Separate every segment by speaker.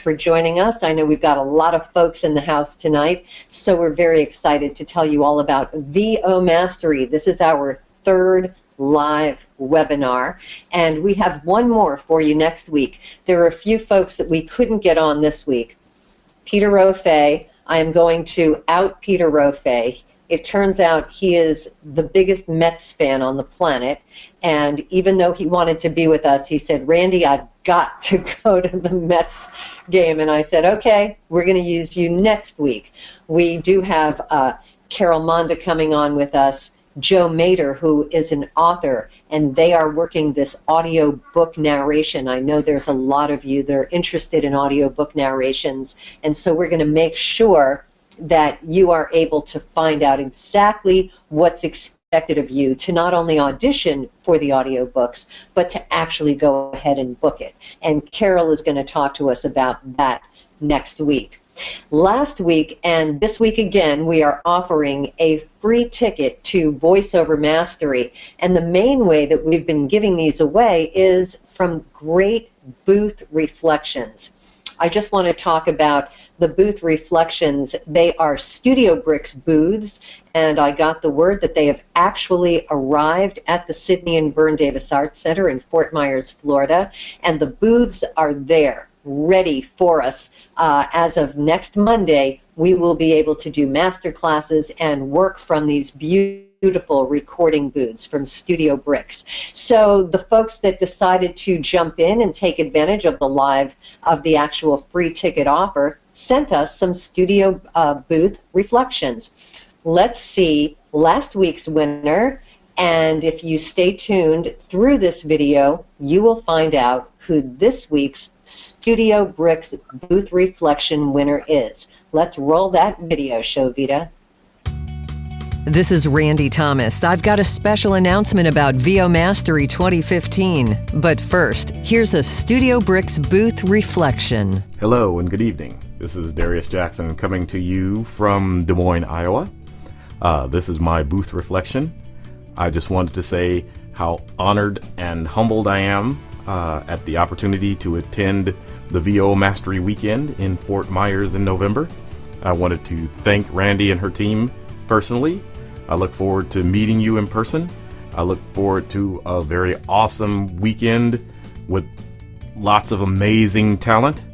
Speaker 1: for joining us. I know we've got a lot of folks in the house tonight, so we're very excited to tell you all about VOMastery. This is our third live webinar, and we have one more for you next week. There are a few folks that we couldn't get on this week. Peter Rofe, I am going to out Peter Rofe. It turns out he is the biggest Mets fan on the planet, and even though he wanted to be with us, he said, Randy, I've got to go to the Mets game. And I said, okay, we're going to use you next week. We do have Carol Monda coming on with us, Joe Mader, who is an author, and they are working this audio book narration. I know there's a lot of you that are interested in audio book narrations, and so we're going to make sure that you are able to find out exactly what's expected of you to not only audition for the audiobooks, but to actually go ahead and book it. And Carol is going to talk to us about that next week. Last week and this week again, we are offering a free ticket to Voiceover Mastery. And the main way that we've been giving these away is from great booth reflections. I just want to talk about the booth reflections. They are Studio Bricks booths, and I got the word that they have actually arrived at the Sidney and Vern Davis Arts Center in Fort Myers, Florida, and the booths are there, ready for us. As of next Monday, we will be able to do master classes and work from these beautiful recording booths from Studio Bricks. So the folks that decided to jump in and take advantage of the actual free ticket offer sent us some studio booth reflections. Let's see last week's winner, and if you stay tuned through this video, you will find out who this week's Studio Bricks booth reflection winner is. Let's roll that video, Shovita.
Speaker 2: This is Randy Thomas. I've got a special announcement about VOMastery 2015. But first, here's a Studio Bricks booth reflection.
Speaker 3: Hello and good evening. This is Darius Jackson coming to you from Des Moines, Iowa. This is my booth reflection. I just wanted to say how honored and humbled I am at the opportunity to attend the VOMastery weekend in Fort Myers in November. I wanted to thank Randy and her team personally. I look forward to meeting you in person. I look forward to a very awesome weekend with lots of amazing talent.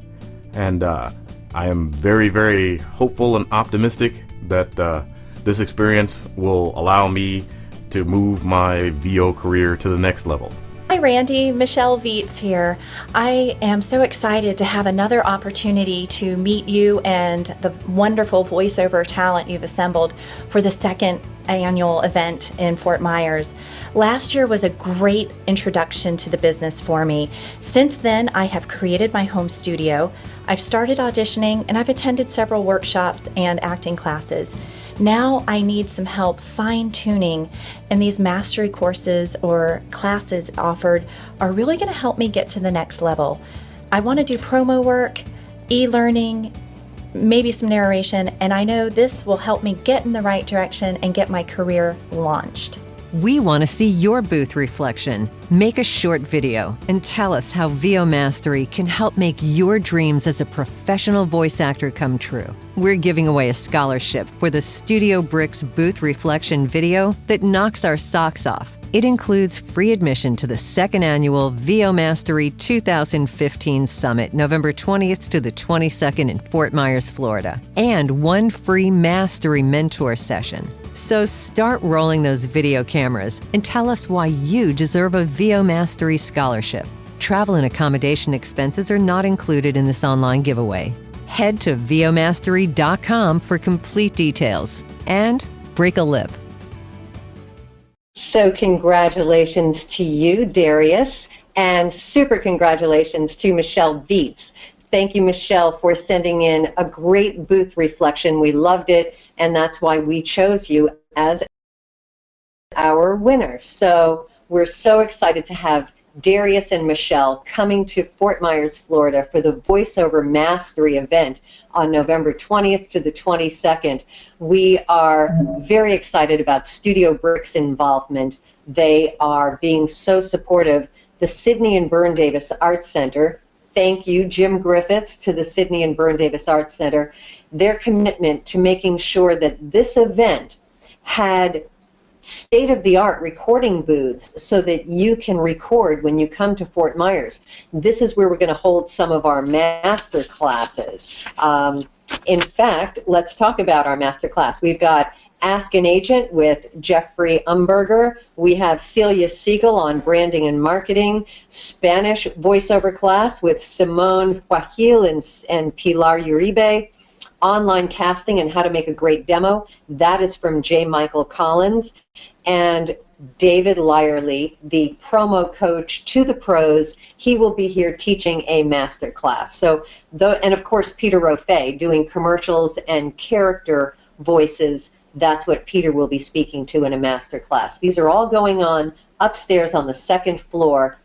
Speaker 3: And I am very, very hopeful and optimistic that this experience will allow me to move my VO career to the next level.
Speaker 4: Hi Randy, Michelle Viets here. I am so excited to have another opportunity to meet you and the wonderful voiceover talent you've assembled for the second annual event in Fort Myers. Last year was a great introduction to the business for me. Since then, I have created my home studio, I've started auditioning, and I've attended several workshops and acting classes. Now I need some help fine-tuning, and these mastery courses or classes offered are really going to help me get to the next level. I want to do promo work, e-learning, maybe some narration, and I know this will help me get in the right direction and get my career launched.
Speaker 2: We want to see your booth reflection. Make a short video and tell us how VOMastery can help make your dreams as a professional voice actor come true. We're giving away a scholarship for the Studio Bricks booth reflection video that knocks our socks off. It includes free admission to the second annual VOMastery 2015 Summit, November 20th to the 22nd in Fort Myers, Florida, and one free Mastery Mentor session. So start rolling those video cameras and tell us why you deserve a VOMastery scholarship. Travel and accommodation expenses are not included in this online giveaway. Head to VOMastery.com for complete details. And break a lip.
Speaker 1: So congratulations to you, Darius, and super congratulations to Michelle Viets. Thank you, Michelle, for sending in a great booth reflection. We loved it, and that's why we chose you as our winner. So we're so excited to have Darius and Michelle coming to Fort Myers, Florida for the Voiceover Mastery event on November 20th to the 22nd. We are very excited about Studio Bricks' involvement. They are being so supportive. The Sidney and Vern Davis Arts Center thank you, Jim Griffiths, to the Sidney and Vern Davis Arts Center, their commitment to making sure that this event had state-of-the-art recording booths so that you can record when you come to Fort Myers. This is where we're going to hold some of our master classes. In fact, let's talk about our master class. We've got Ask an Agent with Jeffrey Umberger. We have Celia Siegel on branding and marketing. Spanish voiceover class with Simone Fajil and Pilar Uribe. Online casting and how to make a great demo. That is from J. Michael Collins. And David Lyerly, the promo coach to the pros, he will be here teaching a master class. So, and of course, Peter Rofe doing commercials and character voices. That's what Peter will be speaking to in a master class. These are all going on upstairs on the second floor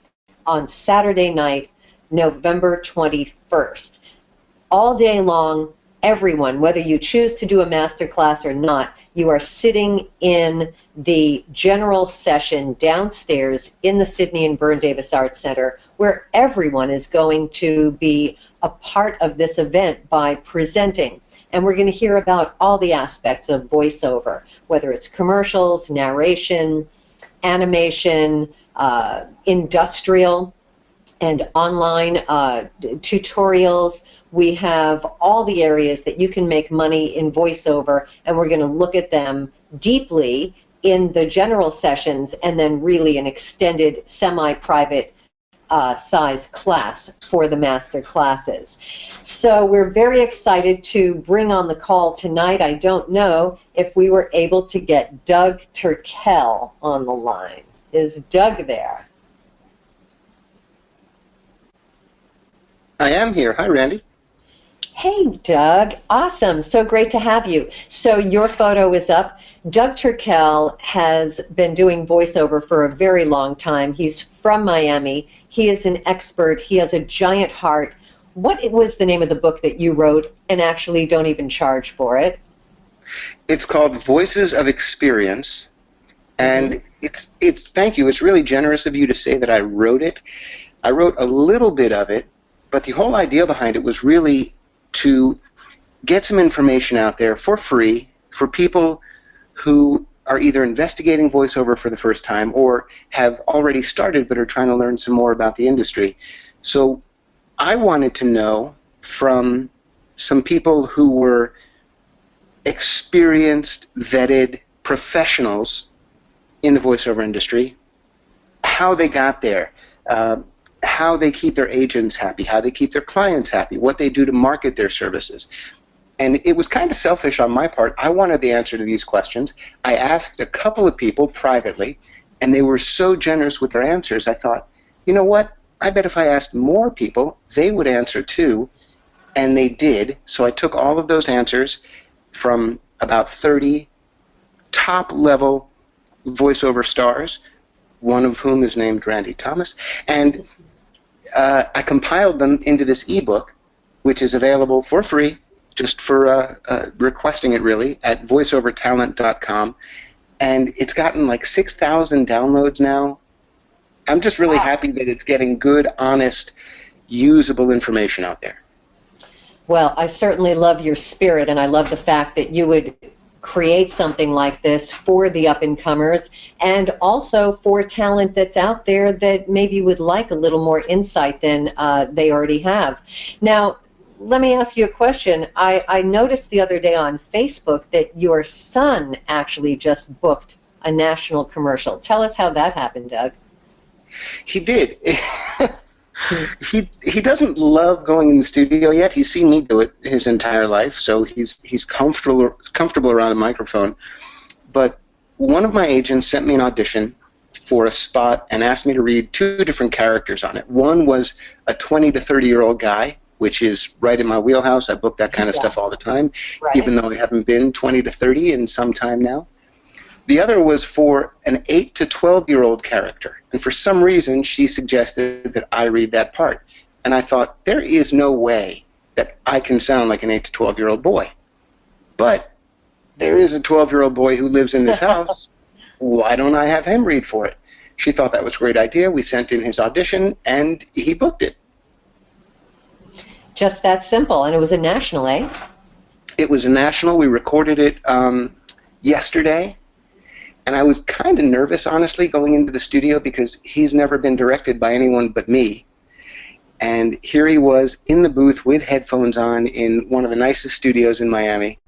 Speaker 1: on Saturday night, November 21st. All day long, everyone, whether you choose to do a master class or not, you are sitting in the general session downstairs in the Sidney and Vern Davis Arts Center, where everyone is going to be a part of this event by presenting. And we're going to hear about all the aspects of voiceover, whether it's commercials, narration, animation, industrial, and online tutorials. We have all the areas that you can make money in voiceover, and we're going to look at them deeply in the general sessions and then really an extended semi-private size class for the master classes. So we're very excited to bring on the call tonight. I don't know if we were able to get Doug Turkel on the line. Is Doug there?
Speaker 5: I am here. Hi, Randy.
Speaker 1: Hey, Doug. Awesome. So great to have you. So your photo is up. Doug Turkel has been doing voiceover for a very long time. He's from Miami. He is an expert. He has a giant heart. What was the name of the book that you wrote and actually don't even charge for it?
Speaker 5: It's called Voices of Experience, and it's thank you. It's really generous of you to say that I wrote it. I wrote a little bit of it, but the whole idea behind it was really to get some information out there for free for people who are either investigating voiceover for the first time or have already started but are trying to learn some more about the industry. So I wanted to know from some people who were experienced, vetted professionals in the voiceover industry, how they got there, how they keep their agents happy, how they keep their clients happy, what they do to market their services. And it was kind of selfish on my part. I wanted the answer to these questions. I asked a couple of people privately, and they were so generous with their answers, I thought, you know what? I bet if I asked more people, they would answer too, and they did. So I took all of those answers from about 30 top-level voiceover stars, one of whom is named Randy Thomas, and I compiled them into this ebook, which is available for free, just for requesting it really, at voiceovertalent.com, and it's gotten like 6,000 downloads now. I'm just really happy that it's getting good, honest, usable information out there.
Speaker 1: Well, I certainly love your spirit, and I love the fact that you would create something like this for the up-and-comers and also for talent that's out there that maybe would like a little more insight than they already have. Now, let me ask you a question. I noticed the other day on Facebook that your son actually just booked a national commercial. Tell us how that happened, Doug.
Speaker 5: He did. He doesn't love going in the studio yet. He's seen me do it his entire life, so he's comfortable around a microphone. But one of my agents sent me an audition for a spot and asked me to read 2 different characters on it. One was a 20 to 30-year-old guy, which is right in my wheelhouse. I book that kind of stuff all the time, even though I haven't been 20 to 30 in some time now. The other was for an 8 to 12-year-old character, and for some reason she suggested that I read that part. And I thought, there is no way that I can sound like an 8 to 12-year-old boy. But there is a 12-year-old boy who lives in this house. Why don't I have him read for it? She thought that was a great idea. We sent in his audition, and he booked it.
Speaker 1: Just that simple. And it was a national, eh?
Speaker 5: It was a national. We recorded it yesterday. And I was kind of nervous, honestly, going into the studio because he's never been directed by anyone but me. And here he was in the booth with headphones on in one of the nicest studios in Miami.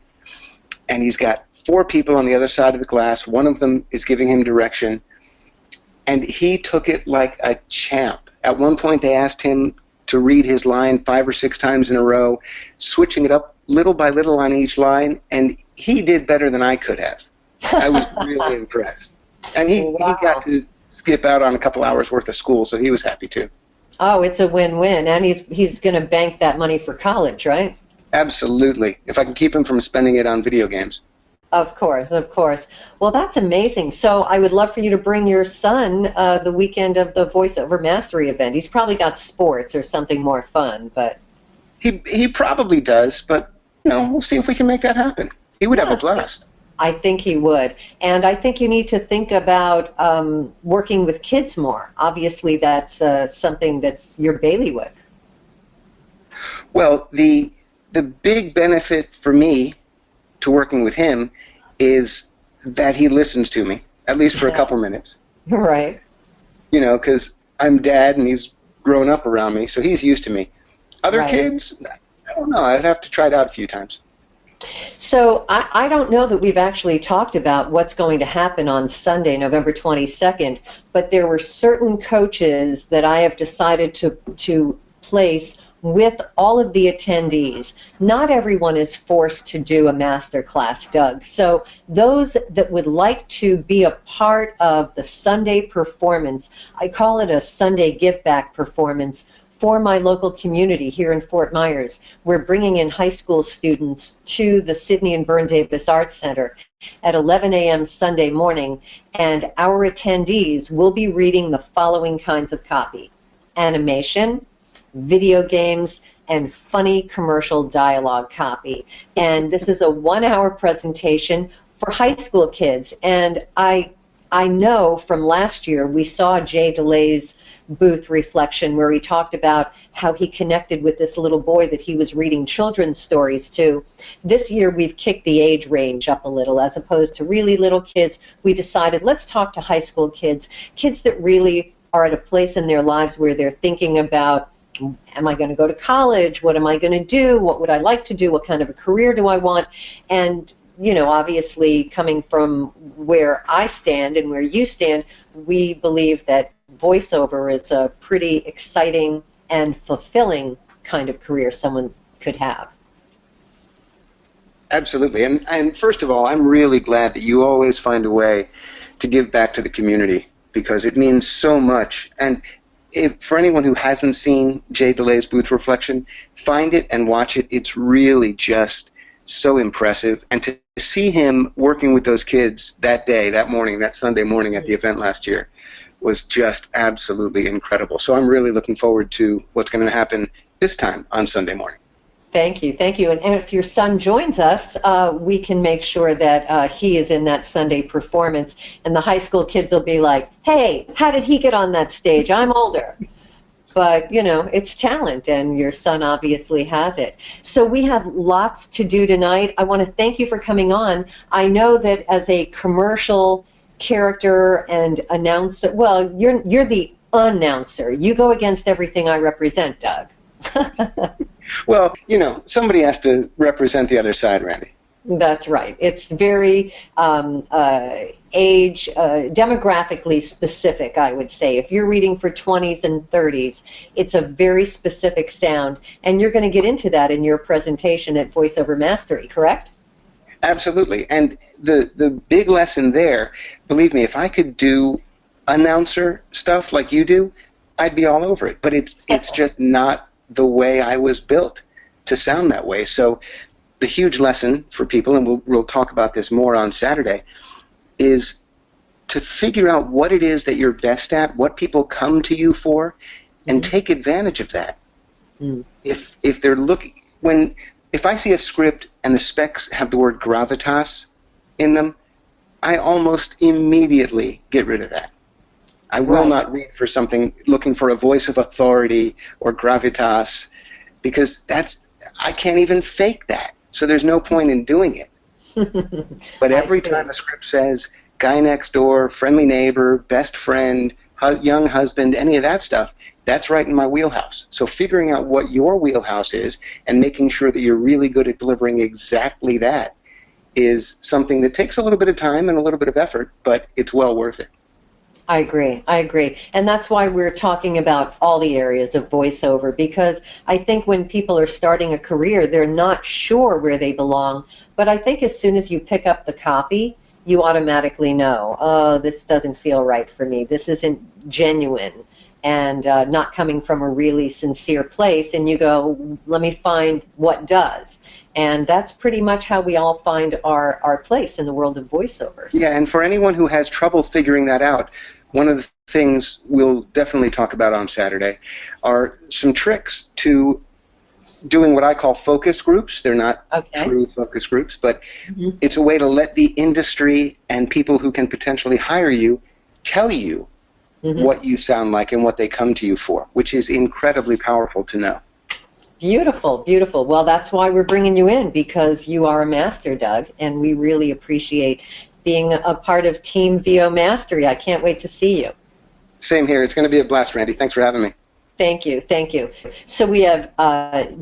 Speaker 5: And he's got 4 people on the other side of the glass. One of them is giving him direction. And he took it like a champ. At one point, they asked him to read his line 5 or 6 times in a row, switching it up little by little on each line. And he did better than I could have. I was really impressed. And he got to skip out on a couple hours worth of school, so he was happy too.
Speaker 1: Oh, it's a win-win. And he's going to bank that money for college, right?
Speaker 5: Absolutely. If I can keep him from spending it on video games.
Speaker 1: Of course, of course. Well, that's amazing. So I would love for you to bring your son the weekend of the Voiceover Mastery event. He's probably got sports or something more fun, but...
Speaker 5: He probably does, but we'll see if we can make that happen. He would have a blast.
Speaker 1: I think he would. And I think you need to think about working with kids more. Obviously, that's something that's your bailiwick.
Speaker 5: Well, the big benefit for me to working with him is that he listens to me, at least for a couple minutes.
Speaker 1: Right.
Speaker 5: Because I'm dad and he's grown up around me, so he's used to me. Other kids, I don't know. I'd have to try it out a few times.
Speaker 1: So I don't know that we've actually talked about what's going to happen on Sunday, November 22nd, but there were certain coaches that I have decided to place with all of the attendees. Not everyone is forced to do a master class, Doug. So those that would like to be a part of the Sunday performance, I call it a Sunday give back performance, for my local community here in Fort Myers. We're bringing in high school students to the Sidney and Byrne Davis Arts Center at 11 a.m. Sunday morning, and our attendees will be reading the following kinds of copy: animation, video games, and funny commercial dialogue copy. And this is a 1-hour presentation for high school kids. And I know from last year we saw Jay DeLay's booth reflection where he talked about how he connected with this little boy that he was reading children's stories to. This year we've kicked the age range up a little. As opposed to really little kids, we decided let's talk to high school kids, kids that really are at a place in their lives where they're thinking about, am I going to go to college? What am I going to do? What would I like to do? What kind of a career do I want? And obviously coming from where I stand and where you stand, we believe that voiceover is a pretty exciting and fulfilling kind of career someone could have.
Speaker 5: Absolutely. And first of all, I'm really glad that you always find a way to give back to the community because it means so much. And for anyone who hasn't seen Jay DeLay's booth reflection, find it and watch it. It's really just so impressive. And to see him working with those kids that day, that morning, that Sunday morning at the event last year was just absolutely incredible. So I'm really looking forward to what's going to happen this time on Sunday morning.
Speaker 1: Thank you, thank you. And if your son joins us, we can make sure that he is in that Sunday performance. And the high school kids will be like, hey, how did he get on that stage? I'm older. But, it's talent, and your son obviously has it. So we have lots to do tonight. I want to thank you for coming on. I know that as a commercial character and announcer, well, you're the unnouncer. You go against everything I represent, Doug.
Speaker 5: Well, somebody has to represent the other side, Randy.
Speaker 1: That's right. It's very age, demographically specific, I would say. If you're reading for 20s and 30s, it's a very specific sound, and you're going to get into that in your presentation at Voiceover Mastery, correct?
Speaker 5: Absolutely. And the big lesson there, believe me, if I could do announcer stuff like you do, I'd be all over it. But it's just not the way I was built to sound that way. So the huge lesson for people, and we'll talk about this more on Saturday, is to figure out what it is that you're best at, what people come to you for, and take advantage of that. If they're looking, if I see a script and the specs have the word gravitas in them, I almost immediately get rid of that. I will not read for something looking for a voice of authority or gravitas. because I can't even fake that. So there's no point in doing it. But every time a script says guy next door, friendly neighbor, best friend, young husband, any of that stuff, that's right in my wheelhouse. So figuring out what your wheelhouse is and making sure that you're really good at delivering exactly that is something that takes a little bit of time and a little bit of effort, but it's well worth it.
Speaker 1: I agree. And that's why we're talking about all the areas of voiceover, because I think when people are starting a career, they're not sure where they belong. But I think as soon as you pick up the copy, you automatically know, oh, this doesn't feel right for me. This isn't genuine and not coming from a really sincere place. And you go, let me find what does. And that's pretty much how we all find our place in the world of voiceovers.
Speaker 5: Yeah, and for anyone who has trouble figuring that out, one of the things we'll definitely talk about on Saturday are some tricks to doing what I call focus groups. They're not true focus groups, but it's a way to let the industry and people who can potentially hire you tell you what you sound like and what they come to you for, which is incredibly powerful to know.
Speaker 1: Beautiful, beautiful. Well, that's why we're bringing you in, because you are a master, Doug, and we really appreciate being a part of Team VOMastery. I can't wait to see you.
Speaker 5: Same here. It's going to be a blast, Randy. Thanks for having me.
Speaker 1: Thank you, thank you. So we have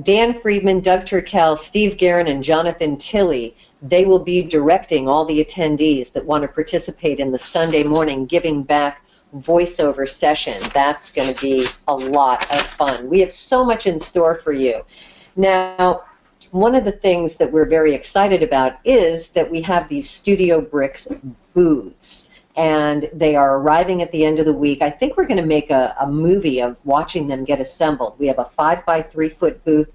Speaker 1: Dan Friedman, Doug Turkel, Steve Guerin, and Jonathan Tilley. They will be directing all the attendees that want to participate in the Sunday morning Giving Back voiceover session. That's going to be a lot of fun. We have so much in store for you. Now, one of the things that we're very excited about is that we have these Studio Bricks booths, and they are arriving at the end of the week. I think we're going to make a movie of watching them get assembled. We have a 5 by 3 foot booth,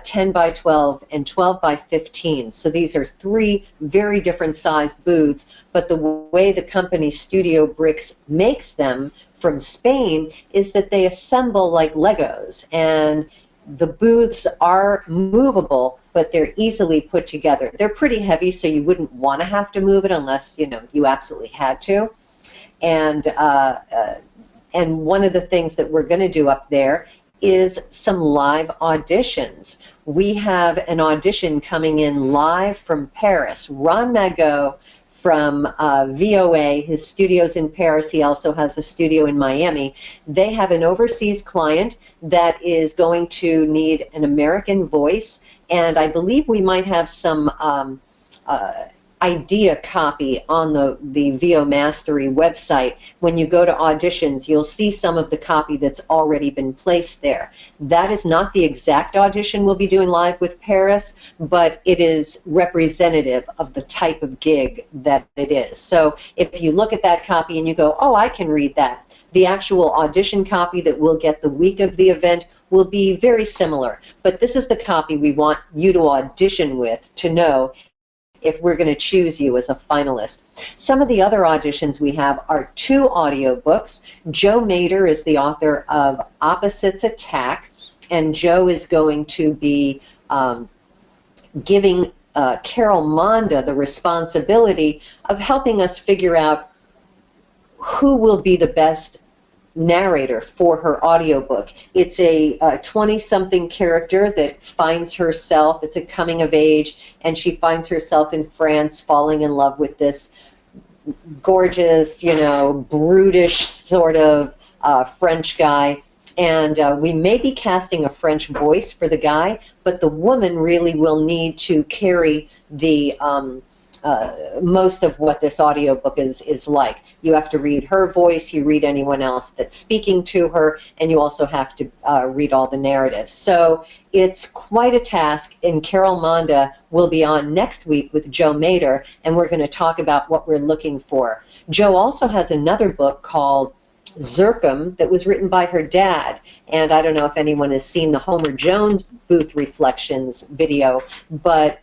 Speaker 1: 10 by 12, and 12 by 15. So these are 3 very different sized booths, but the way the company Studio Bricks makes them from Spain is that they assemble like Legos, and the booths are movable, but they're easily put together. They're pretty heavy, so you wouldn't want to have to move it unless you absolutely had to. And one of the things that we're going to do up there is some live auditions. We have an audition coming in live from Paris. Ron Magot from VOA, his studio's in Paris. He also has a studio in Miami. They have an overseas client that is going to need an American voice, and I believe we might have some idea copy on the VOMastery website. When you go to auditions, you'll see some of the copy that's already been placed there. That is not the exact audition we'll be doing live with Paris, but it is representative of the type of gig that it is. So if you look at that copy and you go, oh, I can read that, the actual audition copy that we'll get the week of the event will be very similar. But this is the copy we want you to audition with to know if we're going to choose you as a finalist. Some of the other auditions we have are 2 audiobooks. Joe Mader is the author of Opposites Attack, and Joe is going to be giving Carol Monda the responsibility of helping us figure out who will be the best narrator for her audiobook. It's a 20-something character that finds herself, it's a coming of age, and she finds herself in France falling in love with this gorgeous, brutish sort of French guy. And we may be casting a French voice for the guy, but the woman really will need to carry the most of what this audiobook is like. You have to read her voice, you read anyone else that's speaking to her, and you also have to read all the narratives. So it's quite a task, and Carol Monda will be on next week with Joe Mader, and we're going to talk about what we're looking for. Joe also has another book called Zircum that was written by her dad, and I don't know if anyone has seen the Homer Jones Booth Reflections video, but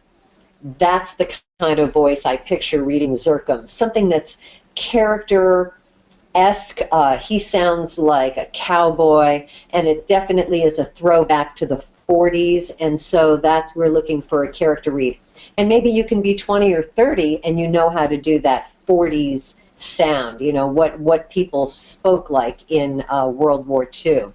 Speaker 1: that's the kind of voice I picture reading Zircum, something that's character-esque. He sounds like a cowboy, and it definitely is a throwback to the 40s, and so we're looking for a character read. And maybe you can be 20 or 30 and you know how to do that 40s sound, what people spoke like in World War II.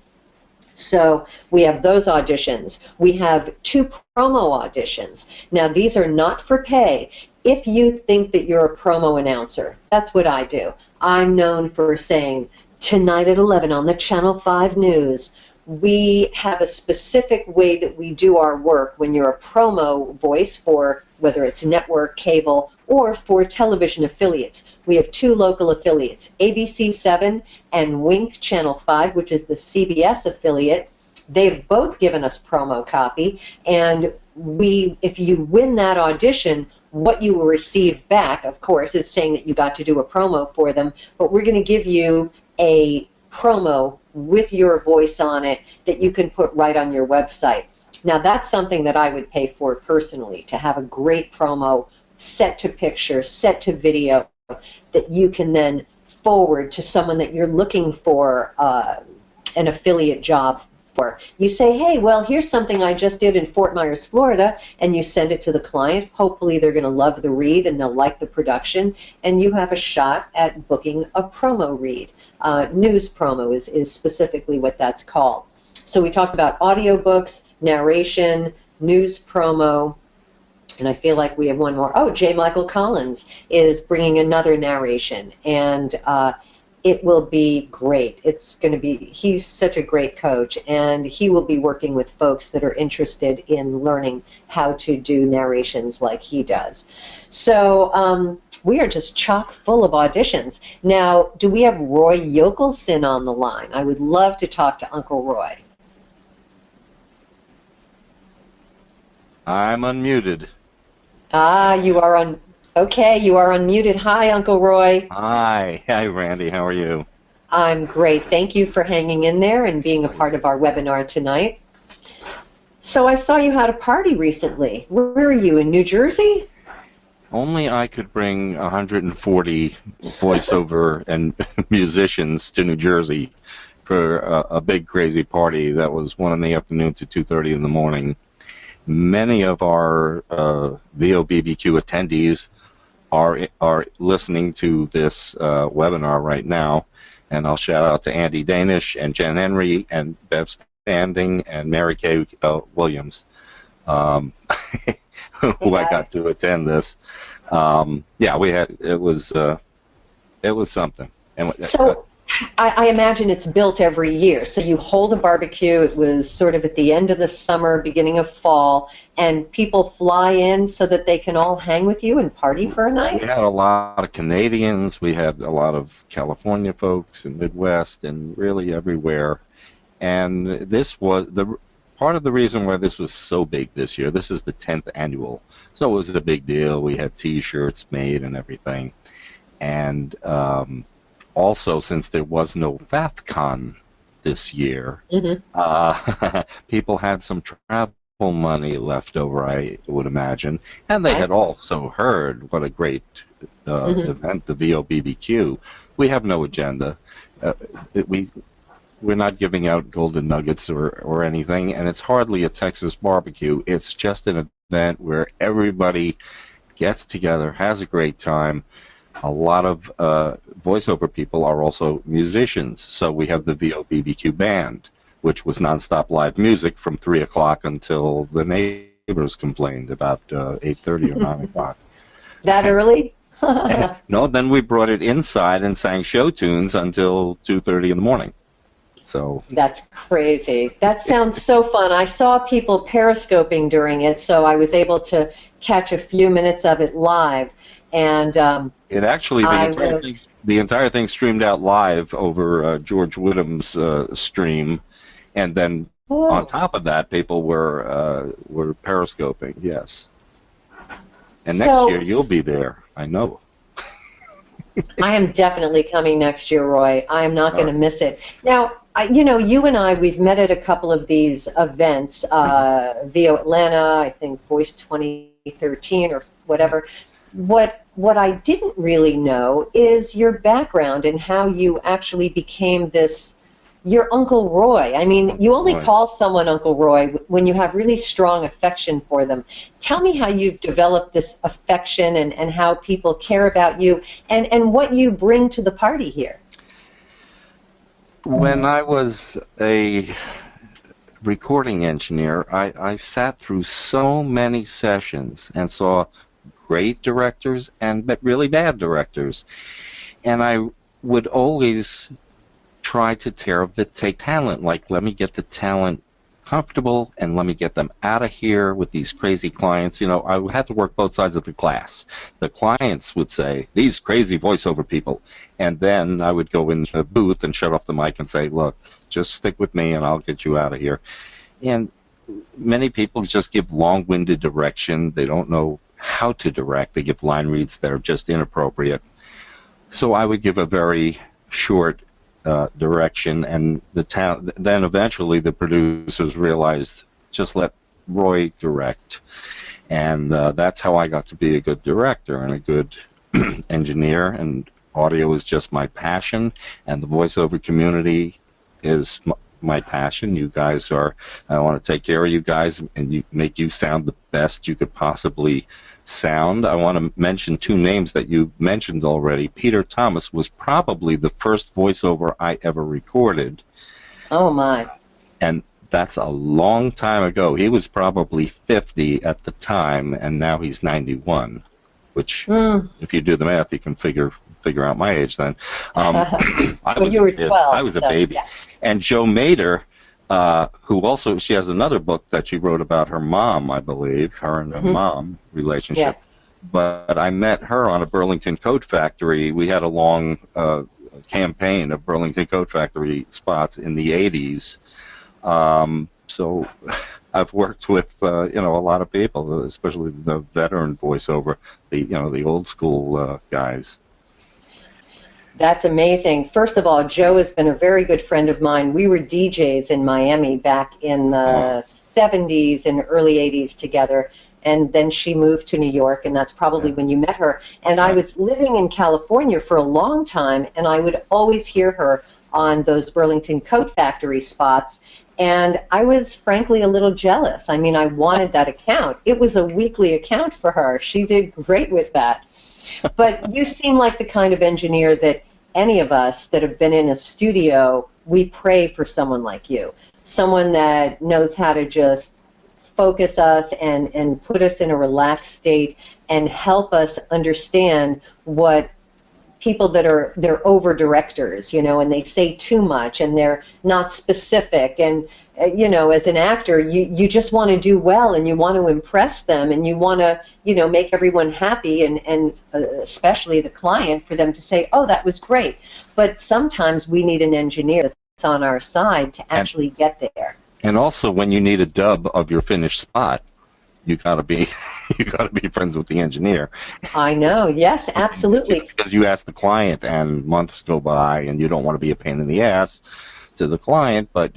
Speaker 1: So we have those auditions. We have 2 promo auditions. Now, these are not for pay. If you think that you're a promo announcer, that's what I do. I'm known for saying, tonight at 11 on the Channel 5 News, we have a specific way that we do our work when you're a promo voice for whether it's network, cable, or for television affiliates. We have 2 local affiliates, ABC7 and Wink Channel 5, which is the CBS affiliate. They've both given us promo copy, and if you win that audition, what you will receive back, of course, is saying that you got to do a promo for them, but we're going to give you a promo with your voice on it that you can put right on your website. Now, that's something that I would pay for personally, to have a great promo set to picture, set to video, that you can then forward to someone that you're looking for an affiliate job for. You say, hey, well, here's something I just did in Fort Myers, Florida, and you send it to the client. Hopefully they're going to love the read and they'll like the production, and you have a shot at booking a promo read. News promo is specifically what that's called. So we talked about audiobooks, narration, news promo, and I feel like we have one more. Oh, J. Michael Collins is bringing another narration, and it will be great. It's going to be, he's such a great coach, and he will be working with folks that are interested in learning how to do narrations like he does. So we are just chock full of auditions. Now, do we have Roy Yokelson on the line? I would love to talk to Uncle Roy.
Speaker 6: I'm unmuted.
Speaker 1: You are on. Okay, you are unmuted. Hi, Uncle Roy.
Speaker 6: Hi, Randy. How are you?
Speaker 1: I'm great. Thank you for hanging in there and being a part of our webinar tonight. So I saw you had a party recently. Where are you, in New Jersey?
Speaker 6: Only I could bring 140 voiceover and musicians to New Jersey for a big crazy party that was 1 in the afternoon to 2:30 in the morning. Many of our VOBBQ attendees are listening to this webinar right now, and I'll shout out to Andy Danish and Jen Henry and Bev Standing and Mary Kay Williams, who I got to attend this. Yeah, it was something. And
Speaker 1: so I imagine it's built every year. So you hold a barbecue. It was sort of at the end of the summer, beginning of fall, and people fly in so that they can all hang with you and party for a night?
Speaker 6: We had a lot of Canadians. We had a lot of California folks and Midwest and really everywhere. And this was part of the reason why this was so big this year. This is the 10th annual. So it was a big deal. We had T-shirts made and everything. And also, since there was no FAFCON this year, people had some travel money left over, I would imagine, and they had also heard what a great event the VOBBQ. We have no agenda. We're not giving out golden nuggets or anything, and it's hardly a Texas barbecue. It's just an event where everybody gets together, has a great time. A lot of voiceover people are also musicians, so we have the VOBBQ band, which was nonstop live music from 3 o'clock until the neighbors complained about 8:30 or 9 o'clock.
Speaker 1: That early?
Speaker 6: No, then we brought it inside and sang show tunes until 2:30 in the morning. So
Speaker 1: that's crazy. That sounds so fun. I saw people periscoping during it, so I was able to catch a few minutes of it live. And
Speaker 6: it actually, the entire thing streamed out live over George Woodham's stream, and then on top of that, people were periscoping. Yes. And next year you'll be there. I know.
Speaker 1: I am definitely coming next year, Roy. I am not going to miss it. Now, you and I, we've met at a couple of these events, VO Atlanta, I think Voice 2013 or whatever. What I didn't really know is your background and how you actually became your Uncle Roy. I mean, you only call someone Uncle Roy when you have really strong affection for them. Tell me how you've developed this affection and how people care about you and what you bring to the party here.
Speaker 6: When I was a recording engineer, I sat through so many sessions and saw great directors and really bad directors. And I would always try to take talent, like let me get the talent comfortable and let me get them out of here with these crazy clients. You know, I had to work both sides of the glass. The clients would say, these crazy voiceover people. And then I would go in the booth and shut off the mic and say, look, just stick with me and I'll get you out of here. And many people just give long-winded direction. They don't know how to direct. They give line reads that are just inappropriate. So I would give a very short direction, and then eventually the producers realized, just let Roy direct. And that's how I got to be a good director and a good engineer, and audio is just my passion, and the voiceover community is my passion. You guys are, I want to take care of you guys and make you sound the best you could possibly sound. I want to mention two names that you mentioned already. Peter Thomas was probably the first voiceover I ever recorded.
Speaker 1: Oh, my.
Speaker 6: And that's a long time ago. He was probably 50 at the time, and now he's 91, which, if you do the math, you can figure out my age then.
Speaker 1: You were 12.
Speaker 6: I was a baby.
Speaker 1: Yeah.
Speaker 6: And Joe Mader, who also, she has another book that she wrote about her mom, I believe, her and her mom relationship.
Speaker 1: Yeah.
Speaker 6: But I met her on a Burlington Coat Factory. We had a long campaign of Burlington Coat Factory spots in the 80s. So I've worked with a lot of people, especially the veteran voiceover, the old school guys.
Speaker 1: That's amazing. First of all, Joe has been a very good friend of mine. We were DJs in Miami back in the 70s and early 80s together, and then she moved to New York, and that's probably when you met her. And I was living in California for a long time, and I would always hear her on those Burlington Coat Factory spots, and I was frankly a little jealous. I mean, I wanted that account. It was a weekly account for her. She did great with that. But you seem like the kind of engineer that any of us that have been in a studio, we pray for someone like you, someone that knows how to just focus us and put us in a relaxed state and help us understand what people they're over directors, and they say too much and they're not specific, and as an actor you just want to do well and you want to impress them and you want to make everyone happy and especially the client, for them to say, oh, that was great. But sometimes we need an engineer that's on our side to actually get there.
Speaker 6: And also, when you need a dub of your finished spot, you gotta be friends with the engineer.
Speaker 1: I know. Yes, absolutely.
Speaker 6: Because you ask the client, and months go by, and you don't want to be a pain in the ass to the client, but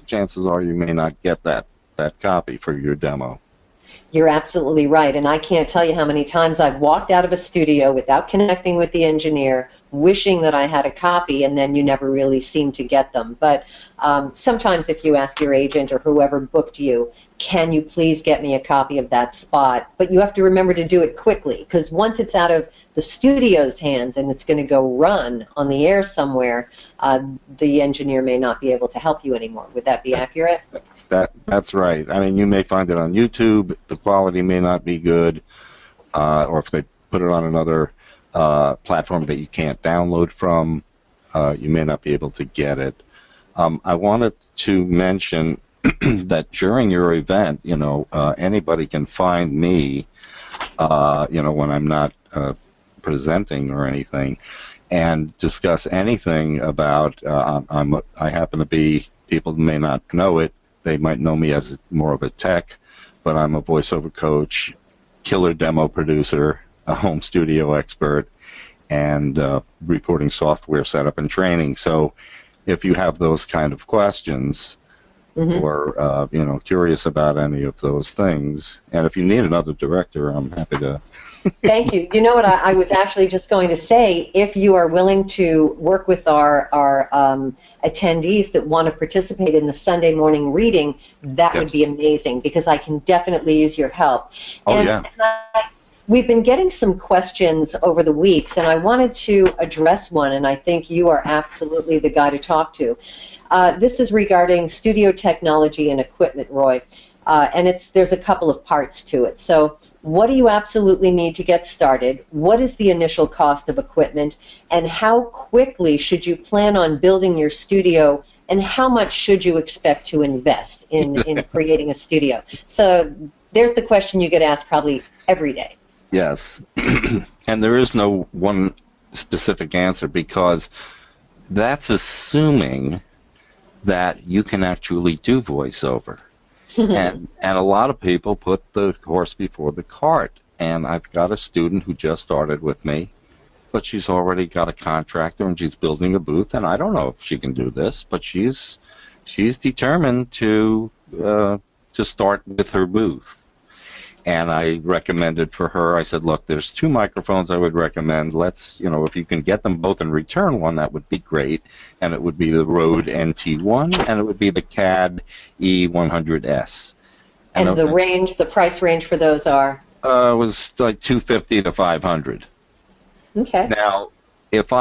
Speaker 6: chances are you may not get that copy for your demo.
Speaker 1: You're absolutely right, and I can't tell you how many times I've walked out of a studio without connecting with the engineer, wishing that I had a copy, and then you never really seem to get them. But sometimes if you ask your agent or whoever booked you, can you please get me a copy of that spot? But you have to remember to do it quickly, because once it's out of the studio's hands and it's going to go run on the air somewhere, the engineer may not be able to help you anymore. Would that be accurate?
Speaker 6: That's right. I mean, you may find it on YouTube. The quality may not be good, or if they put it on another platform that you can't download from, you may not be able to get it. I wanted to mention that during your event, anybody can find me, when I'm not presenting or anything, and discuss anything about. I happen to be. People may not know it. They might know me as more of a tech, but I'm a voiceover coach, killer demo producer, a home studio expert, and recording software setup and training. So, if you have those kind of questions, or curious about any of those things, and if you need another director, I'm happy to.
Speaker 1: Thank you. You know what I was actually just going to say, if you are willing to work with our attendees that want to participate in the Sunday morning reading, that would be amazing, because I can definitely use your help. We've been getting some questions over the weeks, and I wanted to address one, and I think you are absolutely the guy to talk to. This is regarding studio technology and equipment, Roy. And there's a couple of parts to it. So what do you absolutely need to get started? What is the initial cost of equipment? And how quickly should you plan on building your studio? And how much should you expect to invest in creating a studio? So there's the question you get asked probably every day.
Speaker 6: Yes. And there is no one specific answer, because that's assuming that you can actually do voiceover. and a lot of people put the horse before the cart. And I've got a student who just started with me, but she's already got a contractor and she's building a booth. And I don't know if she can do this, but she's determined to start with her booth. And I recommended for her, I said, look, there's 2 microphones I would recommend. Let's, if you can get them both and return one, that would be great. And it would be the Rode NT1, and it would be the CAD E100S.
Speaker 1: And the price range for those are?
Speaker 6: Was like $250 to $500.
Speaker 1: Okay.
Speaker 6: Now, if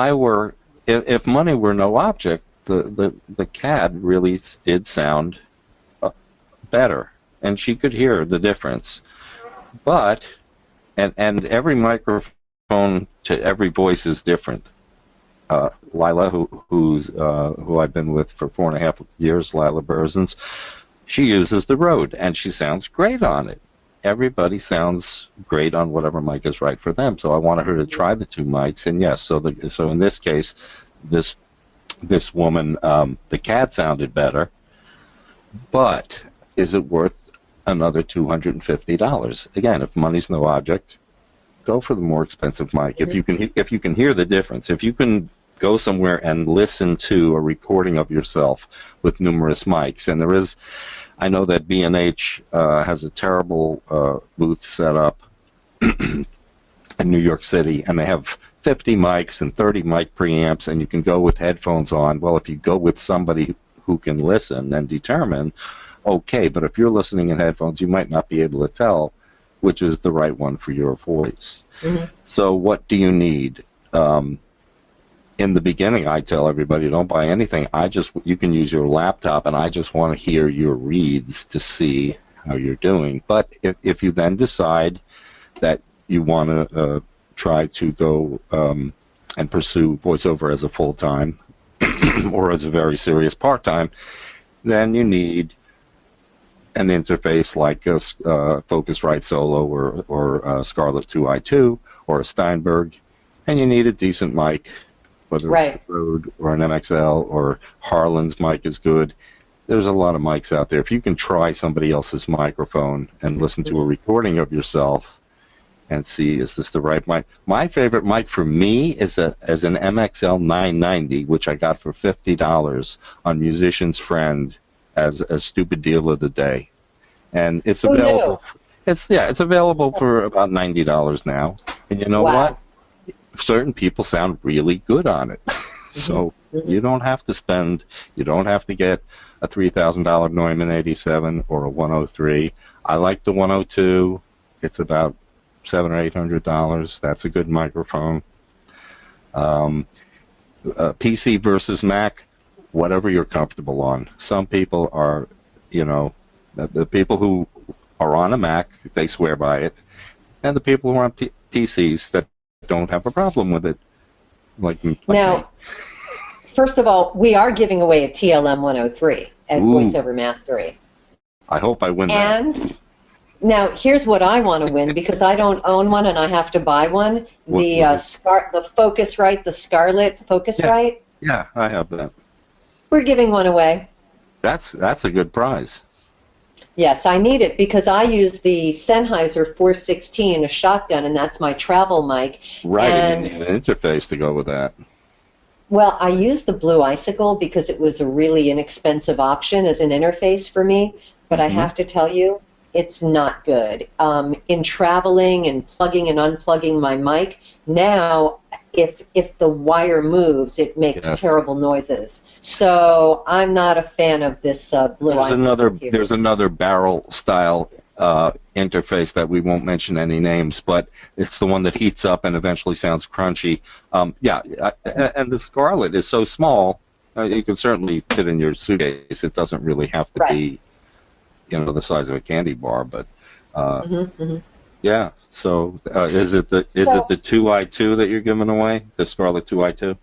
Speaker 6: money were no object, the CAD really did sound better, and she could hear the difference. But, and every microphone to every voice is different. Lila, who I've been with for 4.5 years, Lila Berzins, she uses the Rode, and she sounds great on it. Everybody sounds great on whatever mic is right for them. So I wanted her to try the 2 mics, and yes, so in this case, this woman, the CAD sounded better. But is it worth another $250? Again, if money's no object, go for the more expensive mic. If you can hear the difference, if you can go somewhere and listen to a recording of yourself with numerous mics, and I know that B&H has a terrible booth set up in New York City, and they have 50 mics and 30 mic preamps, and you can go with headphones on. Well, if you go with somebody who can listen and determine, okay, but if you're listening in headphones, you might not be able to tell which is the right one for your voice. Mm-hmm. So what do you need? In the beginning, I tell everybody, don't buy anything. You can use your laptop, and I just want to hear your reads to see how you're doing. But if you then decide that you want to try to go and pursue voiceover as a full-time or as a very serious part-time, then you need an interface like a Focusrite Solo or Scarlett 2i2 or a Steinberg, and you need a decent mic, whether it's the Rode or an MXL or Harlan's mic is good. There's a lot of mics out there. If you can try somebody else's microphone and listen to a recording of yourself and see, is this the right mic? My favorite mic for me is an MXL 990, which I got for $50 on Musician's Friend as a stupid deal of the day, and it's available. It's available for about $90 now. And you know what? Certain people sound really good on it. So you don't have to get a $3,000 Neumann 87 or a 103. I like the 102. It's about $700 or $800. That's a good microphone. PC versus Mac, whatever you're comfortable on. Some people are, the people who are on a Mac, they swear by it, and the people who are on PCs that don't have a problem with it, like me.
Speaker 1: First of all, we are giving away a TLM 103 at Voiceover Mastery.
Speaker 6: I hope I win that.
Speaker 1: And now here's what I want to win, because I don't own one and I have to buy one. The Focusrite, the Scarlett Focusrite.
Speaker 6: Yeah, I have that.
Speaker 1: We're giving one away.
Speaker 6: That's a good prize.
Speaker 1: Yes, I need it because I use the Sennheiser 416, a shotgun, and that's my travel mic.
Speaker 6: Right, and you need an interface to go with that.
Speaker 1: Well, I used the Blue Icicle because it was a really inexpensive option as an interface for me, but I have to tell you, it's not good. In traveling and plugging and unplugging my mic, now if the wire moves, it makes terrible noises. So I'm not a fan of this Blue Icicle.
Speaker 6: There's another barrel-style interface that we won't mention any names, but it's the one that heats up and eventually sounds crunchy. And the Scarlett is so small You can certainly fit in your suitcase. It doesn't really have to be, the size of a candy bar. But yeah. So is it the 2i2 that you're giving away? The Scarlett 2i2?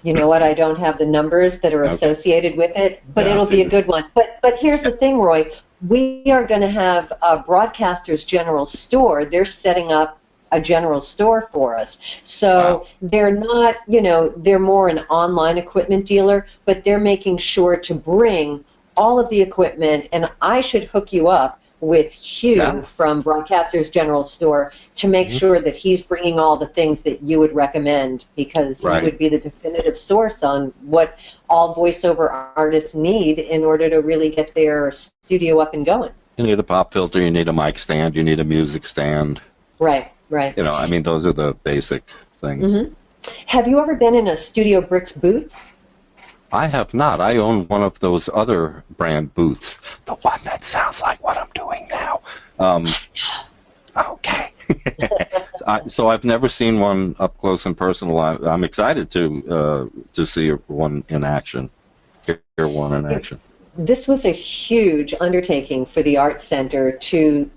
Speaker 1: You know what? I don't have the numbers that are associated with it, but it'll be a good one. But here's the thing, Roy. We are going to have Broadcasters General Store. They're setting up a general store for us. So they're not, they're more an online equipment dealer, but they're making sure to bring all of the equipment, and I should hook you up with Hugh from Broadcasters General Store to make sure that he's bringing all the things that you would recommend, because he would be the definitive source on what all voiceover artists need in order to really get their studio up and going.
Speaker 6: You need a pop filter, you need a mic stand, you need a music stand.
Speaker 1: Right.
Speaker 6: Those are the basic things.
Speaker 1: Have you ever been in a Studio Bricks booth?
Speaker 6: I have not. I own one of those other brand booths. The one that sounds like what I'm doing now. Okay. So I've never seen one up close and personal. I'm excited to see one in action. Hear one in action.
Speaker 1: This was a huge undertaking for the Art Center to...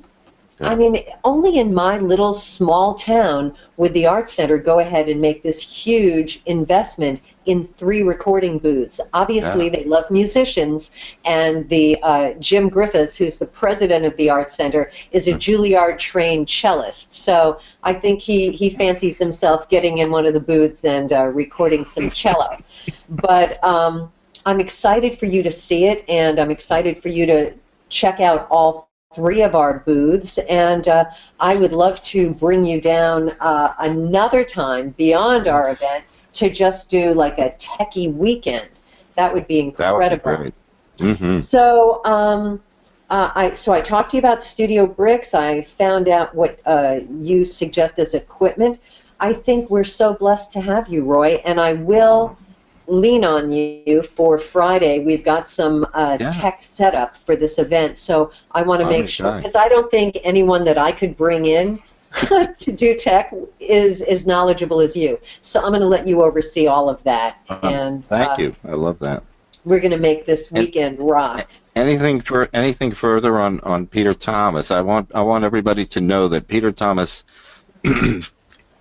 Speaker 1: I mean, only in my little small town would the Art Center go ahead and make this huge investment in 3 recording booths. Obviously, they love musicians, and the Jim Griffiths, who's the president of the Art Center, is a Juilliard-trained cellist. So I think he fancies himself getting in one of the booths and recording some cello. But I'm excited for you to see it, and I'm excited for you to check out all 3 of our booths, and I would love to bring you down another time beyond our event to just do like a techie weekend. That would be incredible.
Speaker 6: That would be great.
Speaker 1: So I talked to you about Studio Bricks. I found out what you suggest as equipment. I think we're so blessed to have you, Roy, and I will lean on you for Friday. We've got some tech setup for this event, so I want to make sure, because I don't think anyone that I could bring in to do tech is as knowledgeable as you. So I'm going to let you oversee all of that. And
Speaker 6: thank you. I love that.
Speaker 1: We're going to make this weekend rock.
Speaker 6: Anything further on Peter Thomas? I want everybody to know that Peter Thomas.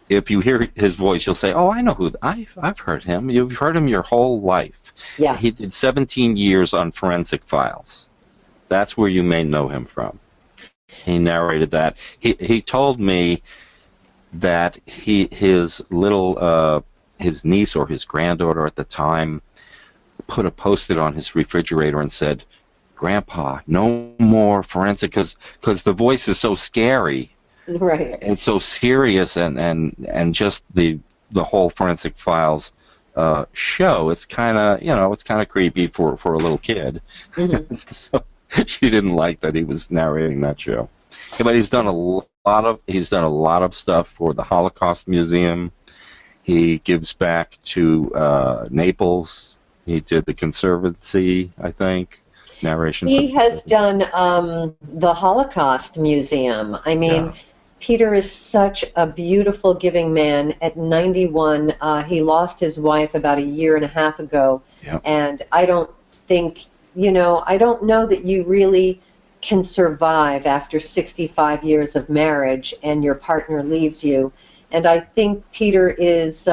Speaker 6: If you hear his voice, you'll say, "Oh, I know who. I've heard him. You've heard him your whole life."
Speaker 1: Yeah.
Speaker 6: He did 17 years on Forensic Files. That's where you may know him from. He narrated that. He told me that his niece or his granddaughter at the time put a Post-it on his refrigerator and said, "Grandpa, no more forensic," because the voice is so scary.
Speaker 1: Right.
Speaker 6: And so serious, and just the whole Forensic Files show. It's kind of creepy for a little kid. So she didn't like that he was narrating that show. But he's done a lot of stuff for the Holocaust Museum. He gives back to Naples. He did the Conservancy, I think. Narration.
Speaker 1: He has done the Holocaust Museum. I mean, Peter is such a beautiful, giving man. At 91, he lost his wife about a year and a half ago, and I don't think, I don't know that you really can survive after 65 years of marriage and your partner leaves you. And I think Peter is,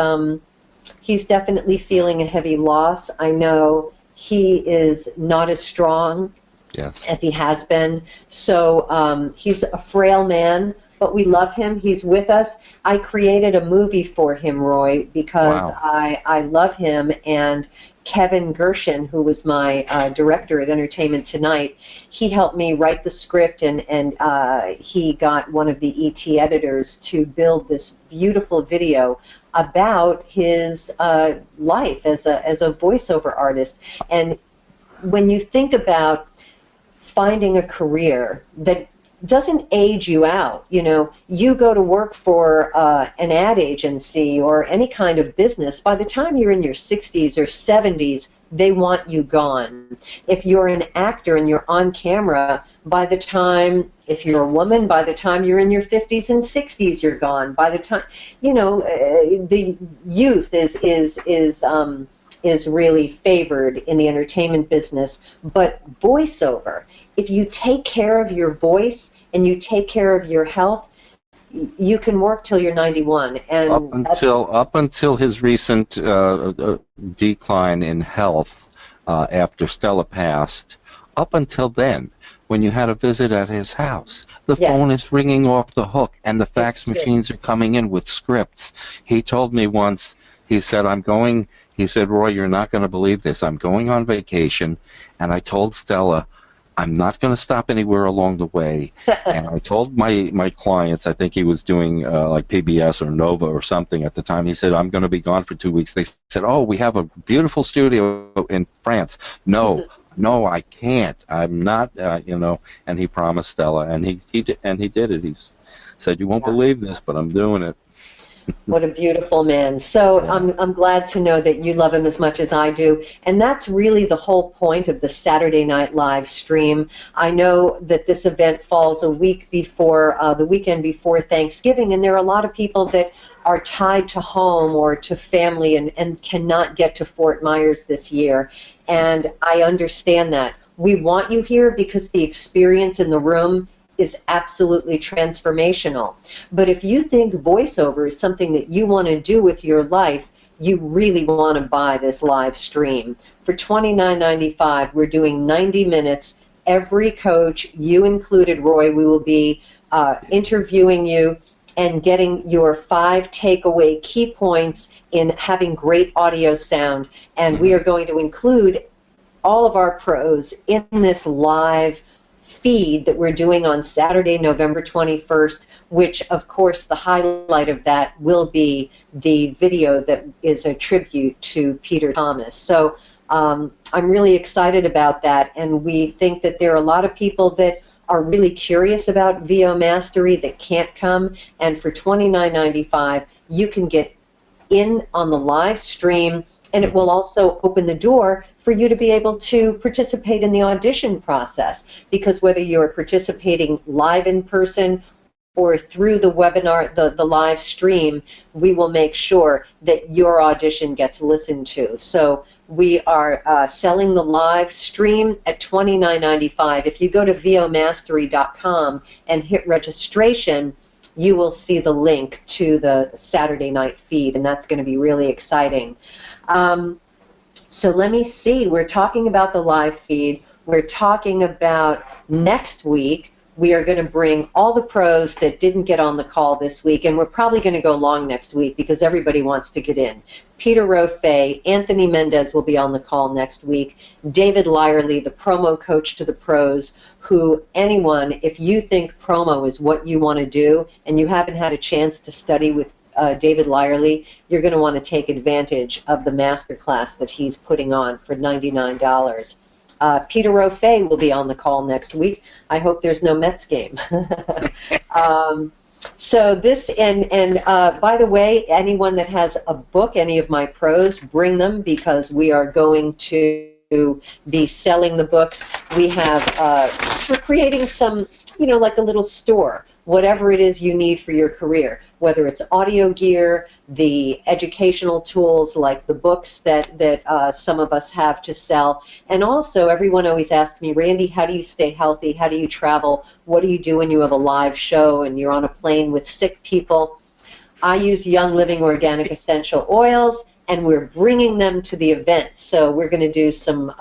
Speaker 1: he's definitely feeling a heavy loss. I know he is not as strong as he has been. So he's a frail man, but we love him. He's with us. I created a movie for him, Roy, because I love him. And Kevin Gershon, who was my director at Entertainment Tonight, he helped me write the script, and he got one of the ET editors to build this beautiful video about his life as a voiceover artist. And when you think about finding a career that doesn't age you out, you go to work for an ad agency or any kind of business, by the time you're in your 60s or 70s, they want you gone. If you're an actor and you're on camera, by the time, if you're a woman, by the time you're in your 50s and 60s, you're gone. By the time, the youth is is really favored in the entertainment business, but voiceover, if you take care of your voice and you take care of your health, you can work till you're 91. And
Speaker 6: up until his recent decline in health after Stella passed, up until then, when you had a visit at his house, the phone is ringing off the hook, and the fax machines are coming in with scripts. He told me once, he said, Roy, you're not going to believe this. I'm going on vacation, and I told Stella, I'm not going to stop anywhere along the way. And I told my clients, I think he was doing like PBS or Nova or something at the time, he said, I'm going to be gone for 2 weeks. They said, oh, we have a beautiful studio in France. No, I can't. I'm not, and he promised Stella, and he did it. He said, you won't believe this, but I'm doing it.
Speaker 1: What a beautiful man. So I'm glad to know that you love him as much as I do. And that's really the whole point of the Saturday Night Live stream. I know that this event falls a week before, the weekend before Thanksgiving, and there are a lot of people that are tied to home or to family and cannot get to Fort Myers this year. And I understand that. We want you here because the experience in the room is absolutely transformational. But if you think voiceover is something that you want to do with your life, you really want to buy this live stream. For $29.95, we're doing 90 minutes. Every coach, you included, Roy, we will be interviewing you and getting your 5 takeaway key points in having great audio sound. And we are going to include all of our pros in this live feed that we're doing on Saturday, November 21st, which, of course, the highlight of that will be the video that is a tribute to Peter Thomas. So I'm really excited about that, and we think that there are a lot of people that are really curious about VOMastery that can't come, and for $29.95, you can get in on the live stream, and it will also open the door for you to be able to participate in the audition process, because whether you're participating live in person or through the webinar, the live stream, we will make sure that your audition gets listened to. So we are selling the live stream at $29.95. If you go to VOMastery.com and hit registration, you will see the link to the Saturday night feed, and that's going to be really exciting. So let me see. We're talking about the live feed. We're talking about next week. We are going to bring all the pros that didn't get on the call this week, and we're probably going to go long next week because everybody wants to get in. Peter Rofe, Anthony Mendez will be on the call next week. David Lyerly, the promo coach to the pros, who anyone, if you think promo is what you want to do and you haven't had a chance to study with David Lyerly, you're going to want to take advantage of the masterclass that he's putting on for $99. Peter Rofe will be on the call next week. I hope there's no Mets game. So this, and by the way, anyone that has a book, any of my pros, bring them, because we are going to be selling the books. We have, we're creating some, like a little store, whatever it is you need for your career, whether it's audio gear, the educational tools like the books that some of us have to sell. And also, everyone always asks me, Randy, how do you stay healthy? How do you travel? What do you do when you have a live show and you're on a plane with sick people? I use Young Living Organic Essential Oils, and we're bringing them to the event. So we're going to do some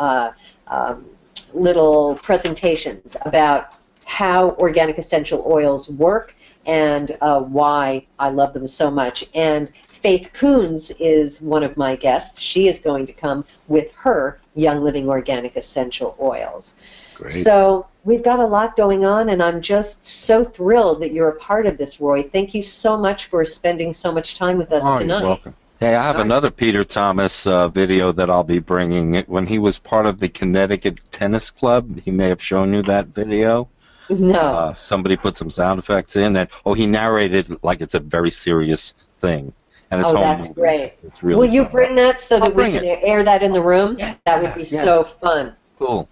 Speaker 1: little presentations about how organic essential oils work and why I love them so much. And Faith Coons is one of my guests. She is going to come with her Young Living Organic Essential Oils.
Speaker 6: Great.
Speaker 1: So we've got a lot going on, and I'm just so thrilled that you're a part of this, Roy. Thank you so much for spending so much time with us tonight.
Speaker 6: You're welcome. Hey, I have another Peter Thomas video that I'll be bringing. When he was part of the Connecticut Tennis Club, he may have shown you that video.
Speaker 1: No.
Speaker 6: Somebody put some sound effects in, and he narrated like it's a very serious thing. And it's
Speaker 1: that's great.
Speaker 6: It's really
Speaker 1: Will you
Speaker 6: fun.
Speaker 1: bring that so that we can air that in the room?
Speaker 6: Yeah.
Speaker 1: That would be so fun.
Speaker 6: Cool.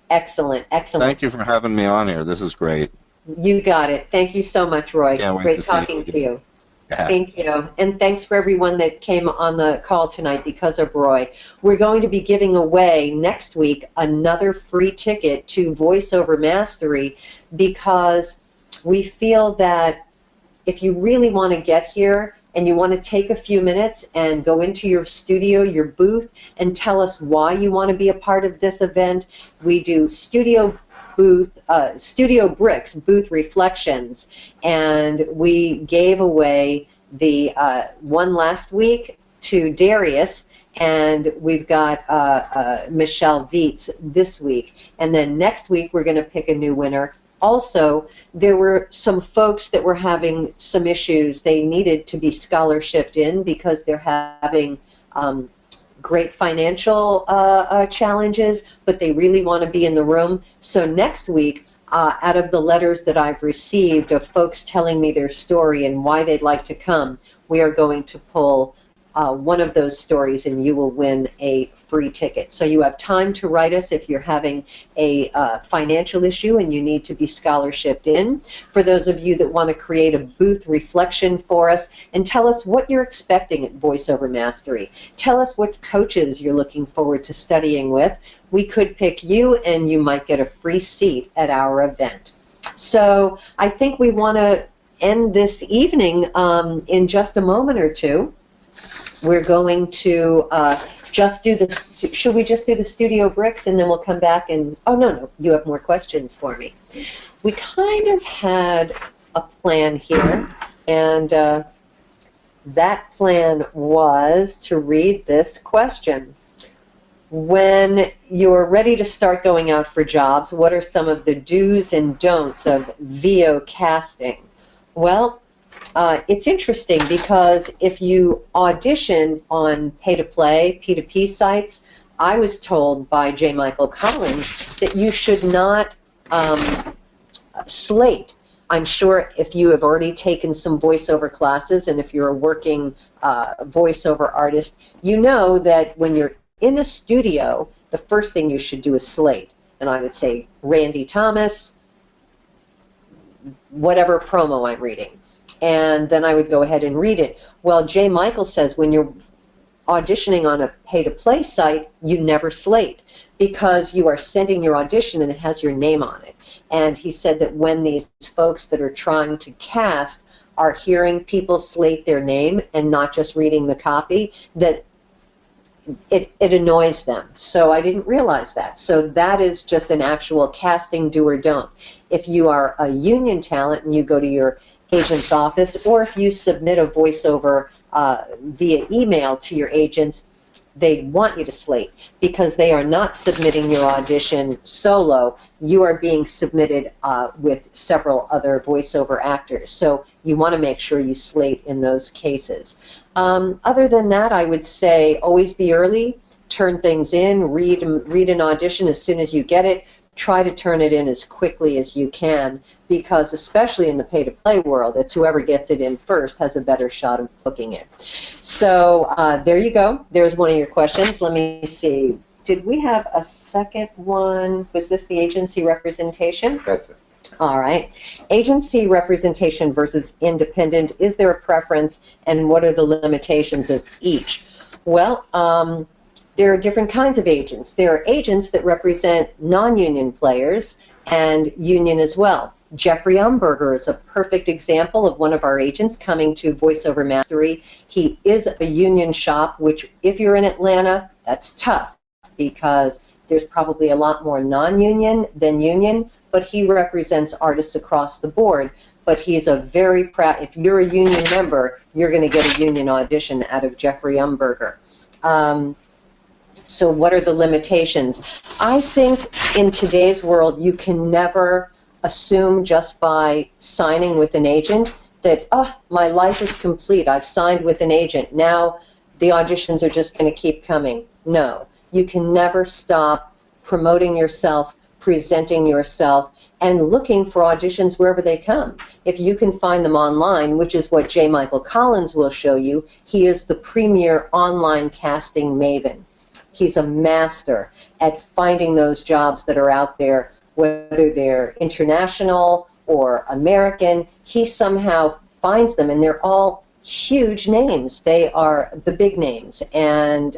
Speaker 1: Excellent, excellent.
Speaker 6: Thank you for having me on here. This is great.
Speaker 1: You got it. Thank you so much, Roy.
Speaker 6: Can't wait
Speaker 1: Great
Speaker 6: to see
Speaker 1: talking
Speaker 6: you
Speaker 1: to you. Thank you. And thanks for everyone that came on the call tonight because of Roy. We're going to be giving away next week another free ticket to Voiceover Mastery because we feel that if you really want to get here and you want to take a few minutes and go into your studio, your booth, and tell us why you want to be a part of this event, we do Studio Bricks booth reflections, and we gave away the one last week to Darius, and we've got Michelle Vietz this week, and then next week we're going to pick a new winner. Also, there were some folks that were having some issues. They needed to be scholarshiped in because they're having great financial challenges, but they really want to be in the room. So next week, out of the letters that I've received of folks telling me their story and why they'd like to come, we are going to pull one of those stories and you will win a free ticket. So you have time to write us if you're having a financial issue and you need to be scholarshiped in. For those of you that want to create a booth reflection for us and tell us what you're expecting at Voiceover Mastery. Tell us what coaches you're looking forward to studying with. We could pick you and you might get a free seat at our event. So I think we want to end this evening in just a moment or two. We're going to just do the, should we just do the Studio Bricks and then we'll come back and, oh no, you have more questions for me. We kind of had a plan here, and that plan was to read this question. When you're ready to start going out for jobs, what are some of the do's and don'ts of VO casting? Well, it's interesting because if you audition on pay-to-play, P2P sites, I was told by J. Michael Collins that you should not slate. I'm sure if you have already taken some voiceover classes and if you're a working voiceover artist, you know that when you're in a studio, the first thing you should do is slate. And I would say Randy Thomas, whatever promo I'm reading. And then I would go ahead and read it. Well, J. Michael says when you're auditioning on a pay-to-play site, you never slate because you are sending your audition and it has your name on it. And he said that when these folks that are trying to cast are hearing people slate their name and not just reading the copy, that it annoys them. So I didn't realize that. So that is just an actual casting do or don't. If you are a union talent and you go to your agent's office, or if you submit a voiceover via email to your agents, they want you to slate because they are not submitting your audition solo. You are being submitted with several other voiceover actors. So you want to make sure you slate in those cases. Other than that, I would say always be early, turn things in, read an audition as soon as you get it. Try to turn it in as quickly as you can because especially in the pay-to-play world, it's whoever gets it in first has a better shot of booking it. So there you go. There's one of your questions. Let me see. Did we have a second one? Was this the agency representation?
Speaker 7: That's it.
Speaker 1: All right. Agency representation versus independent. Is there a preference and what are the limitations of each? Well, there are different kinds of agents. There are agents that represent non-union players and union as well. Jeffrey Umberger is a perfect example of one of our agents coming to Voiceover Mastery. He is a union shop, which if you're in Atlanta, that's tough because there's probably a lot more non-union than union, but he represents artists across the board. But he's a very proud, if you're a union member, you're going to get a union audition out of Jeffrey Umberger. So what are the limitations? I think in today's world, you can never assume just by signing with an agent that, oh, my life is complete. I've signed with an agent. Now the auditions are just going to keep coming. No, you can never stop promoting yourself, presenting yourself, and looking for auditions wherever they come. If you can find them online, which is what J. Michael Collins will show you, he is the premier online casting maven. He's a master at finding those jobs that are out there, whether they're international or American. He somehow finds them, and they're all huge names. They are the big names. And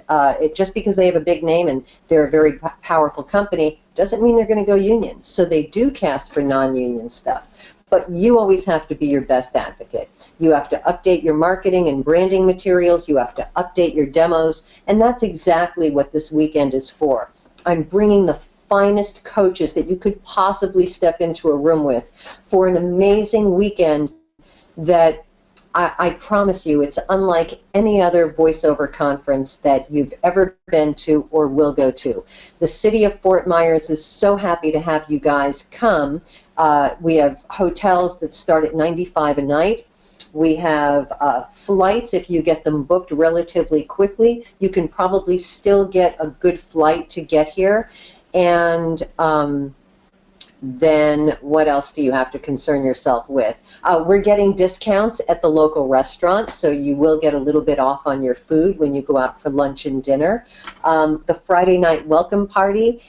Speaker 1: just because they have a big name and they're a very powerful company doesn't mean they're going to go union. So they do cast for non-union stuff. But you always have to be your best advocate. You have to update your marketing and branding materials. You have to update your demos. And that's exactly what this weekend is for. I'm bringing the finest coaches that you could possibly step into a room with for an amazing weekend that I promise you it's unlike any other voiceover conference that you've ever been to or will go to. The city of Fort Myers is so happy to have you guys come. We have hotels that start at $95 a night. We have flights. If you get them booked relatively quickly, you can probably still get a good flight to get here. And then what else do you have to concern yourself with? We're getting discounts at the local restaurants, so you will get a little bit off on your food when you go out for lunch and dinner. The Friday night welcome party,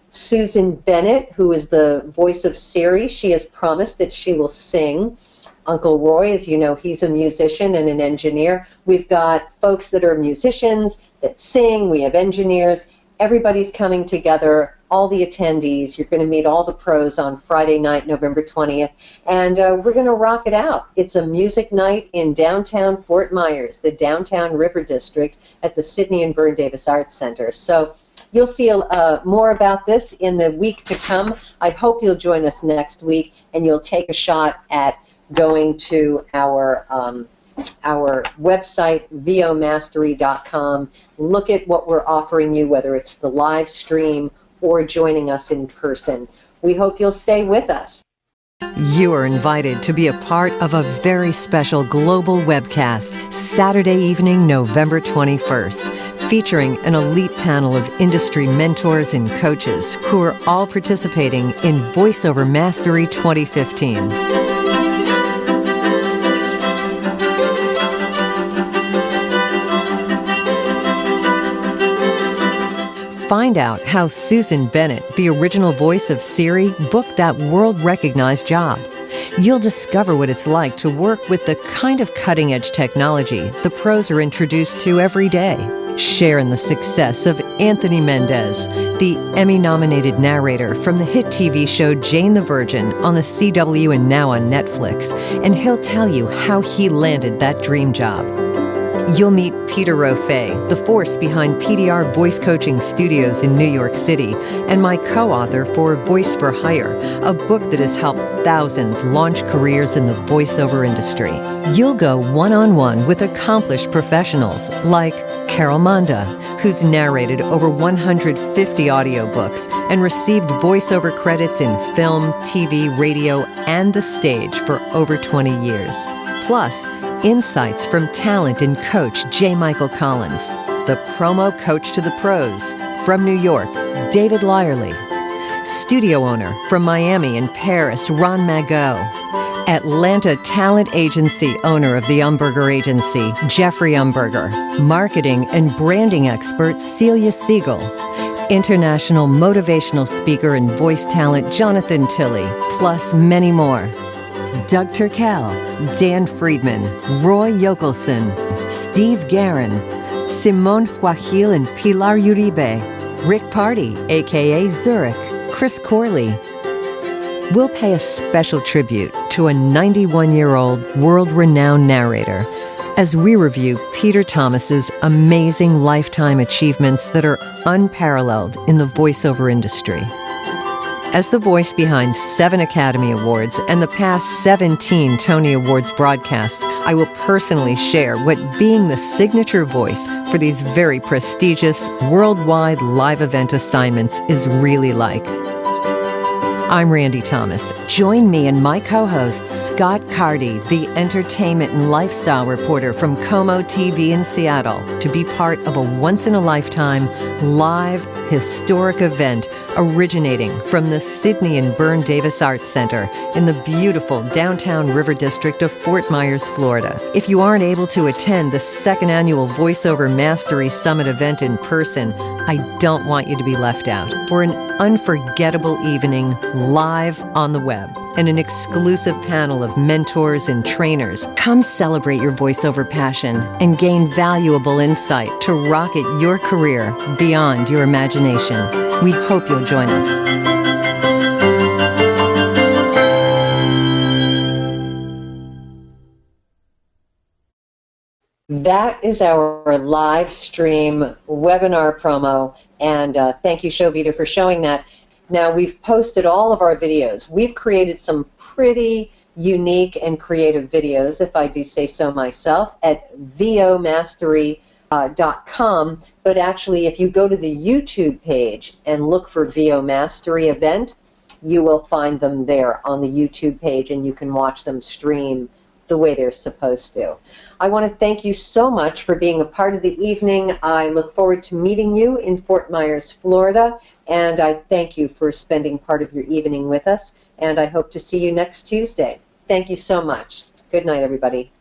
Speaker 1: Susan Bennett, who is the voice of Siri, she has promised that she will sing. Uncle Roy, as you know, he's a musician and an engineer. We've got folks that are musicians that sing. We have engineers. Everybody's coming together, all the attendees. You're going to meet all the pros on Friday night, November 20th, and we're going to rock it out. It's a music night in downtown Fort Myers, the downtown River District, at the Sidney and Vern Davis Arts Center. So you'll see more about this in the week to come. I hope you'll join us next week, and you'll take a shot at going to our website, VOMastery.com. Look at what we're offering you, whether it's the live stream or joining us in person. We hope you'll stay with us.
Speaker 2: You are invited to be a part of a very special global webcast Saturday evening, November 21st, featuring an elite panel of industry mentors and coaches who are all participating in Voiceover Mastery 2015. Find out how Susan Bennett, the original voice of Siri, booked that world-recognized job. You'll discover what it's like to work with the kind of cutting-edge technology the pros are introduced to every day. Share in the success of Anthony Mendez, the Emmy-nominated narrator from the hit TV show Jane the Virgin on the CW and now on Netflix, and he'll tell you how he landed that dream job. You'll meet Peter Roffe, the force behind PDR Voice Coaching Studios in New York City, and my co-author for Voice for Hire, a book that has helped thousands launch careers in the voiceover industry. You'll go one-on-one with accomplished professionals like Carol Manda, who's narrated over 150 audiobooks and received voiceover credits in film, TV, radio, and the stage for over 20 years. Plus, insights from talent and coach J. Michael Collins, the promo coach to the pros from New York, David Lyerly, studio owner from Miami and Paris, Ron Magot, Atlanta talent agency owner of the Umberger Agency, Jeffrey Umberger, marketing and branding expert Celia Siegel, international motivational speaker and voice talent Jonathan Tilley, plus many more. Doug Turkel, Dan Friedman, Roy Yokelson, Steve Guerin, Simone Fuajil and Pilar Uribe, Rick Party, a.k.a. Zurich, Chris Corley. We'll pay a special tribute to a 91-year-old world-renowned narrator as we review Peter Thomas's amazing lifetime achievements that are unparalleled in the voiceover industry. As the voice behind 7 Academy Awards and the past 17 Tony Awards broadcasts, I will personally share what being the signature voice for these very prestigious worldwide live event assignments is really like. I'm Randy Thomas. Join me and my co-host, Scott Cardy, the entertainment and lifestyle reporter from Como TV in Seattle, to be part of a once-in-a-lifetime, live, historic event originating from the Sidney and Vern Davis Arts Center in the beautiful downtown River District of Fort Myers, Florida. If you aren't able to attend the second annual Voiceover Mastery Summit event in person, I don't want you to be left out for an unforgettable evening live on the web. and an exclusive panel of mentors and trainers. Come celebrate your voiceover passion and gain valuable insight to rocket your career beyond your imagination. We hope you'll join us.
Speaker 1: That is our live stream webinar promo, and thank you, Shovita, for showing that. Now, we've posted all of our videos. We've created some pretty unique and creative videos, if I do say so myself, at VOMastery.com, but actually, if you go to the YouTube page and look for VOMastery event, you will find them there on the YouTube page, and you can watch them stream the way they're supposed to. I want to thank you so much for being a part of the evening. I look forward to meeting you in Fort Myers, Florida, and I thank you for spending part of your evening with us, and I hope to see you next Tuesday. Thank you so much. Good night, everybody.